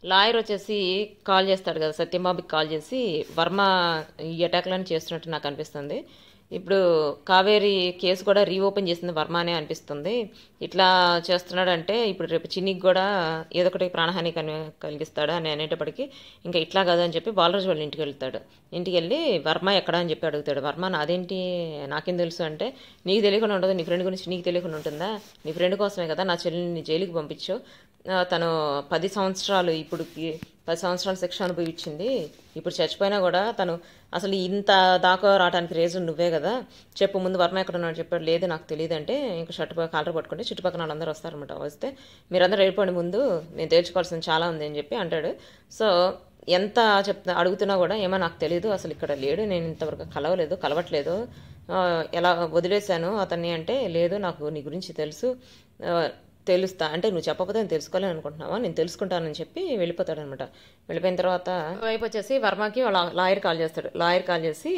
Lawyer వచ్చేసి call చేస్తాడు కదా, సత్యంబాబుకి కాల్ చేసి వర్మ ఈ అటాక్లను చేస్తున్నట్టు నాకు అనిపిస్తుంది. ఇప్పుడు కావేరి కేసు కూడా రీఓపెన్ చేసింది వర్మనే అనిపిస్తుంది. ఇట్లా చేస్తున్నాడంటే ఇప్పుడు రేపు చిన్నికి కూడా ఏదో ఒకటి ప్రాణహాని కలిగిస్తాడు అని అనేటప్పటికీ ఇంకా ఇట్లా కాదని చెప్పి బాలరాజు వాళ్ళ ఇంటికి వెళ్తాడు. ఇంటికి వెళ్ళి వర్మ ఎక్కడ అని చెప్పి అడుగుతాడు. వర్మ నాదేంటి నాకేం తెలుసు అంటే, నీకు తెలియకుండా ఉంటుంది, నీ ఫ్రెండ్ గురించి నీకు తెలియకుండా ఉంటుందా, నీ ఫ్రెండ్ కోసమే కదా నా చెల్లిని జైలుకి పంపించు, తను 10 సంవత్సరాలు ఇప్పుడు 10 సంవత్సరాల శిక్ష అనుభవించింది, ఇప్పుడు చచ్చిపోయినా కూడా తను అసలు ఇంత దాకా రావడానికి రీజన్ నువ్వే కదా, చెప్పు ముందు వర్మ ఎక్కడ ఉన్నాడు చెప్పాడు. లేదు నాకు తెలియదు అంటే ఇంకా షర్ట్ కాలర్ పట్టుకుంటే చుట్టుపక్కల వాళ్ళందరూ వస్తారనమాట. వస్తే మీరందరూ వెళ్ళిపోండి ముందు, నేను తేల్చుకోవాల్సింది చాలా ఉంది అని చెప్పి అంటాడు. సో ఎంత అడుగుతున్నా కూడా ఏమో నాకు తెలియదు, అసలు ఇక్కడ లేడు, నేను ఇంతవరకు కలవట్లేదు, ఎలా వదిలేశాను అతన్ని అంటే, లేదు నాకు నీ గురించి తెలుసు, తెలుస్తా అంటే నువ్వు చెప్పకపోతే నేను తెలుసుకోవాలని అనుకుంటున్నావా, నేను తెలుసుకుంటానని చెప్పి వెళ్ళిపోతాడు అనమాట. వెళ్ళిపోయిన తర్వాత వైపు వచ్చేసి వర్మకి వాళ్ళ లాయర్ కాల్ చేస్తాడు. లాయర్ కాల్ చేసి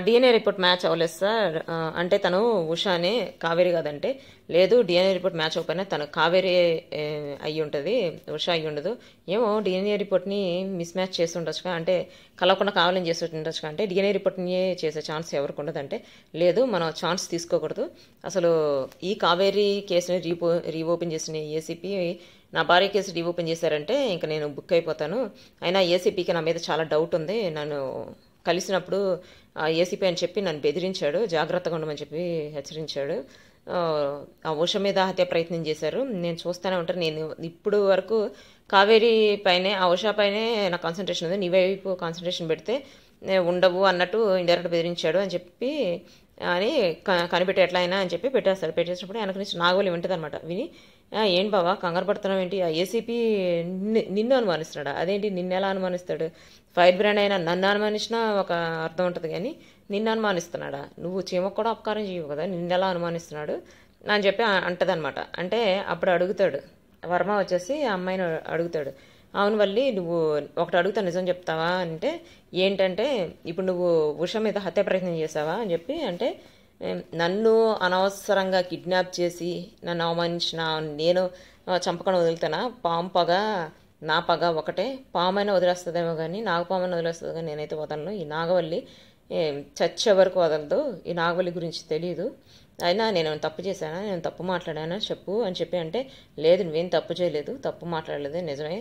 డిఎన్ఏ రిపోర్ట్ మ్యాచ్ అవ్వలేదు సార్ అంటే, తను ఉషానే కావేరి కాదంటే, లేదు డిఎన్ఏ రిపోర్ట్ మ్యాచ్ అవ్వకపోయినా తను కావేరి అయ్యి ఉంటుంది, ఉషా అయ్యి ఉండదు, ఏమో డిఎన్ఏ రిపోర్ట్ని మిస్ మ్యాచ్ చేసి ఉండొచ్చుగా అంటే, కలవకుండా కావాలని చేసి ఉండొచ్చుగా అంటే, డిఎన్ఏ రిపోర్ట్ని చేసే ఛాన్స్ ఎవరికి ఉండదంటే, లేదు మనం ఛాన్స్ తీసుకోకూడదు, అసలు ఈ కావేరి కేసుని రీఓపెన్ చేసిన ఏసీపీ నా భార్య కేసు రీఓపెన్ చేశారంటే ఇంకా నేను బుక్ అయిపోతాను, అయినా ఏసీపీకి నా మీద చాలా డౌట్ ఉంది, నన్ను కలిసినప్పుడు ఏసీపీ అని చెప్పి నన్ను బెదిరించాడు, జాగ్రత్తగా ఉండమని చెప్పి హెచ్చరించాడు, ఆ ఉష మీద హత్య ప్రయత్నం చేశారు, నేను చూస్తూనే ఉంటాను, నేను ఇప్పుడు వరకు కావేరి పైనే ఆ ఉష పైనే నా కాన్సన్ట్రేషన్ ఉంది, నీ వైపు కాన్సన్ట్రేషన్ పెడితే ఉండవు అన్నట్టు ఇండైరెక్ట్ బెదిరించాడు అని చెప్పి అని కనిపెట్టి ఎట్లా అయినా అని చెప్పి పెట్టేస్తాడు. పెట్టేసినప్పుడు వెనక నుంచి నాగోలి వింటుంది అనమాట. విని ఏంటి బావా కంగారు పడుతున్నావు ఏంటి, ఆ ఏసీపీ నిన్ను అనుమానిస్తున్నాడా, అదేంటి నిన్ను ఎలా అనుమానిస్తాడు, ఫైర్ బ్రాండ్ అయినా నన్ను అనుమానించినా ఒక అర్థం ఉంటుంది కానీ నిన్ను అనుమానిస్తున్నాడా, నువ్వు చీమకు కూడా అపకారం చేయవు కదా, నిన్ను ఎలా అనుమానిస్తున్నాడు అని చెప్పి అంటది అనమాట. అంటే అప్పుడు అడుగుతాడు వర్మ వచ్చేసి ఆ అమ్మాయిని అడుగుతాడు, అవును వల్లి నువ్వు ఒకటి అడుగుతా నిజం చెప్తావా అంటే, ఏంటంటే ఇప్పుడు నువ్వు ఉష మీద హత్య ప్రయత్నం చేసావా అని చెప్పి అంటే, నన్ను అనవసరంగా కిడ్నాప్ చేసి నన్ను అవమానించిన నేను చంపకుండా వదులుతానా, పాము పగ నా పగ ఒకటే, పామైనా వదిలేస్తుందేమో కానీ నాగపామైనా వదిలేస్తుంది కానీ నేనైతే వదలను, ఈ నాగవల్లి చచ్చే వరకు వదలదు, ఈ నాగవల్లి గురించి తెలియదు, అయినా నేను తప్పు చేశానా, నేను తప్పు మాట్లాడానా చెప్పు అని చెప్పి అంటే, లేదు నువ్వేం తప్పు చేయలేదు, తప్పు మాట్లాడలేదు నిజమే,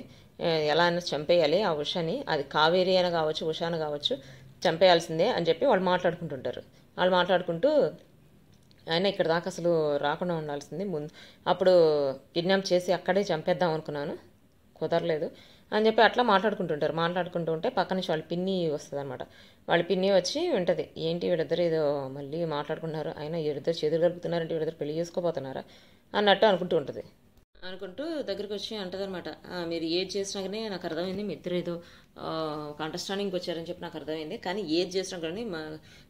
ఎలా అయినా చంపేయాలి ఆ ఉషని, అది కావేరి అయినా కావచ్చు ఉషాను కావచ్చు చంపేయాల్సిందే అని చెప్పి వాళ్ళు మాట్లాడుకుంటుంటారు. వాళ్ళు మాట్లాడుకుంటూ ఆయన ఇక్కడ దాకా అసలు రాకుండా ఉండాల్సింది ముందు, అప్పుడు కిడ్నాప్ చేసి అక్కడే చంపేద్దాం అనుకున్నాను కుదరలేదు అని చెప్పి అట్లా మాట్లాడుకుంటుంటారు. మాట్లాడుకుంటూ ఉంటే పక్క నుంచి వాళ్ళ పిన్ని వస్తుంది అనమాట. వాళ్ళ పిన్ని వచ్చి ఉంటుంది, ఏంటి వీళ్ళిద్దరు ఏదో మళ్ళీ మాట్లాడుకున్నారు, అయినా వీళ్ళిద్దరు చేతులు కలుపుతున్నారంటే వీళ్ళిద్దరు పెళ్లి చేసుకోబోతున్నారా అన్నట్టు అనుకుంటూ ఉంటుంది. అనుకుంటూ దగ్గరికి వచ్చి అంటదనమాట, మీరు ఏది చేసినా కానీ నాకు అర్థమైంది, మీ ఇద్దరు ఏదో ఒక అండర్స్టాండింగ్కి వచ్చారని చెప్పి నాకు అర్థమైంది, కానీ ఏది చేసినా కానీ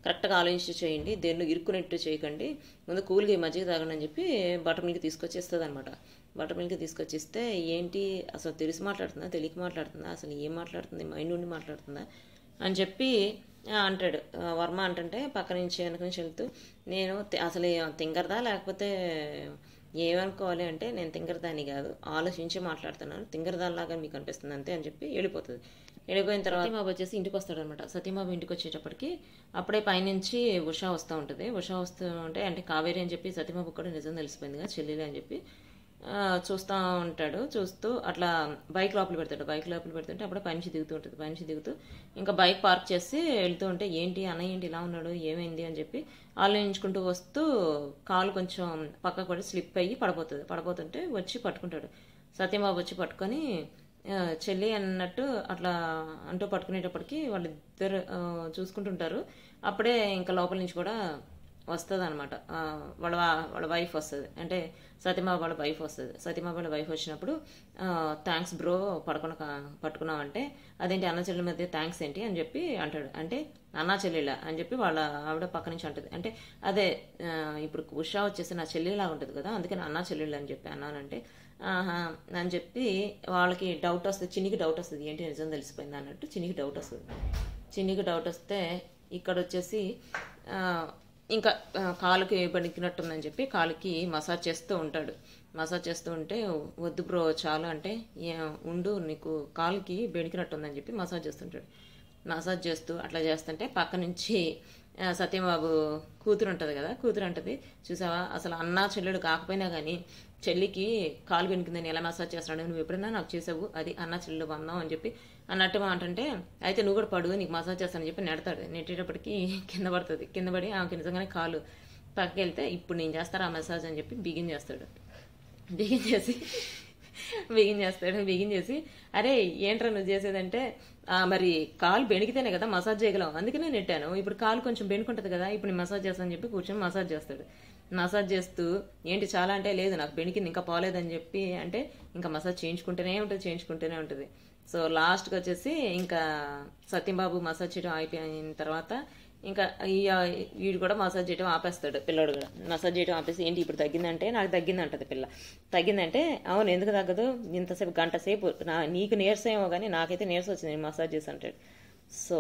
కరెక్ట్గా ఆలోచించి చేయండి, దేన్ని ఇరుక్కునేట్టు చేయకండి, ముందు కూల్గా మజ్జిగ తాగండి అని చెప్పి బటర్ మిల్క్ తీసుకొచ్చి ఇస్తుంది అనమాట. బటర్ మిల్క్ తీసుకొచ్చి ఇస్తే, ఏంటి అసలు తెలిసి మాట్లాడుతుందా తెలియక మాట్లాడుతుందా, అసలు ఏం మాట్లాడుతుంది మైండ్ నుండి మాట్లాడుతుందా అని చెప్పి అంటాడు. వర్మ అంటుంటే పక్క నుంచి వెనక నుంచి వెళ్తూ, నేను అసలు తింగరదా లేకపోతే ఏమనుకోవాలి అంటే, నేను తింగరదాన్ని కాదు ఆలోచించి మాట్లాడుతున్నాను, తింగరదానిలాగా మీకు అనిపిస్తుంది అంతే అని చెప్పి వెళ్ళిపోతుంది. వెళ్ళిపోయిన తర్వాత సత్యబాబు వచ్చేసి ఇంటికి వస్తాడనమాట. సత్యబాబు ఇంటికి వచ్చేటప్పటికి అప్పుడే పైనుంచి ఉషా వస్తూ ఉంటుంది. ఉషా వస్తూ ఉంటే అంటే కావేరి అని చెప్పి సత్యబాబు కూడా నిజం తెలిసిపోయింది కదా చెల్లెలు అని చెప్పి చూస్తూ ఉంటాడు. చూస్తూ అట్లా బైక్ లోపల పెడతాడు. బైక్ లోపల పెడుతుంటే అప్పుడే పైనుంచి దిగుతూ ఉంటుంది. పైనుంచి దిగుతూ ఇంకా బైక్ పార్క్ చేసి వెళ్తూ ఉంటే, ఏంటి అన్నయ్య ఏంటి ఇలా ఉన్నాడు ఏమైంది అని చెప్పి ఆలోచించుకుంటూ వస్తూ కాలు కొంచెం పక్కకు పడి స్లిప్ అయ్యి పడిపోతుంది. పడిపోతుంటే వచ్చి పట్టుకుంటాడు. సత్యబాబు వచ్చి పట్టుకొని చెల్లి అన్నట్టు అట్లా అంటూ పట్టుకునేటప్పటికి వాళ్ళిద్దరు చూసుకుంటుంటారు. అప్పుడే ఇంకా లోపల నుంచి కూడా వస్తుంది అనమాట. వాళ్ళ వైఫ్ వస్తుంది, అంటే సత్యబాబు వాళ్ళ వైఫ్ వస్తుంది. సత్యబాబు వాళ్ళ వైఫ్ వచ్చినప్పుడు, థ్యాంక్స్ బ్రో పట్టుకున్నామంటే, అదేంటి అన్న చెల్లెల మధ్య థ్యాంక్స్ ఏంటి అని చెప్పి అంటాడు. అంటే అన్నా చెల్లెళ్ళ అని చెప్పి వాళ్ళ ఆవిడ పక్క నుంచి అంటుంది. అంటే అదే ఇప్పుడు ఉషా వచ్చేసి నా చెల్లెలా ఉంటుంది కదా, అందుకని అన్నా చెల్లెళ్ళు అని చెప్పి అన్నానంటే, అని చెప్పి వాళ్ళకి డౌట్ వస్తుంది. చిన్నికి డౌట్ వస్తుంది, ఏంటి నిజం తెలిసిపోయింది అన్నట్టు చిన్నికి డౌట్ వస్తుంది. చిన్నికి డౌట్ వస్తే ఇక్కడ వచ్చేసి ఇంకా కాలుకి బణికినట్టుందని చెప్పి కాలుకి మసాజ్ చేస్తూ ఉంటాడు. మసాజ్ చేస్తూ ఉంటే వద్దు బ్రో చాలు అంటే ఉండు నీకు కాలుకి బెణికినట్టుందని చెప్పి మసాజ్ చేస్తుంటాడు. మసాజ్ చేస్తూ అట్లా చేస్తుంటే పక్క నుంచి సత్యంబాబు కూతురు ఉంటుంది కదా, కూతురు అంటది, చూసావా అసలు అన్నా చెల్లెడు కాకపోయినా కానీ చెల్లికి కాలు బెనికిందని ఎలా మసాజ్ చేస్తున్నాడు, నువ్వు ఎప్పుడైనా నాకు చేసావు, అది అన్నా చెల్లెలు బంధం అని చెప్పి అన్నట్టు అంటుంటే, అయితే నువ్వు కూడా పడు నీకు మసాజ్ చేస్తానని చెప్పి నెడతాడు. నెట్టేటప్పటికి కింద పడుతుంది. కింద పడి ఆమెకి నిజంగానే కాలు పక్కకి వెళ్తే ఇప్పుడు నేను చేస్తాను ఆ మసాజ్ అని చెప్పి బిగిన్ చేస్తాడు. బిగిన్ చేసి అరే ఏంట్రా నువ్వు చేసేదంటే, మరి కాలు బెణికితేనే కదా మసాజ్ చేయగలం, అందుకనే నెట్టాను, ఇప్పుడు కాలు కొంచెం బెణుకుంటది కదా, ఇప్పుడు నేను మసాజ్ చేస్తానని చెప్పి కూర్చొని మసాజ్ చేస్తాడు. మసాజ్ చేస్తూ ఏంటి చాలా అంటే, లేదు నాకు బెణికింది ఇంకా పోలేదని చెప్పి అంటే, ఇంకా మసాజ్ చేయించుకుంటూనే ఉంటుంది. సో లాస్ట్కి వచ్చేసి ఇంకా సత్యంబాబు మసాజ్ చేయడం అయిపోయిన తర్వాత ఇంకా వీడు కూడా మసాజ్ చేయడం ఆపేస్తాడు. పిల్లడు కూడా మసాజ్ చేయడం ఆపేసి, ఏంటి ఇప్పుడు తగ్గిందంటే, నాకు తగ్గిందంటది పిల్ల. తగ్గిందంటే అవును ఎందుకు తగ్గదు, ఇంతసేపు గంట సేపు నీకు నీరసం ఏమో కానీ నాకైతే నీరసం వచ్చింది నేను మసాజ్ చేసి అంటాడు. సో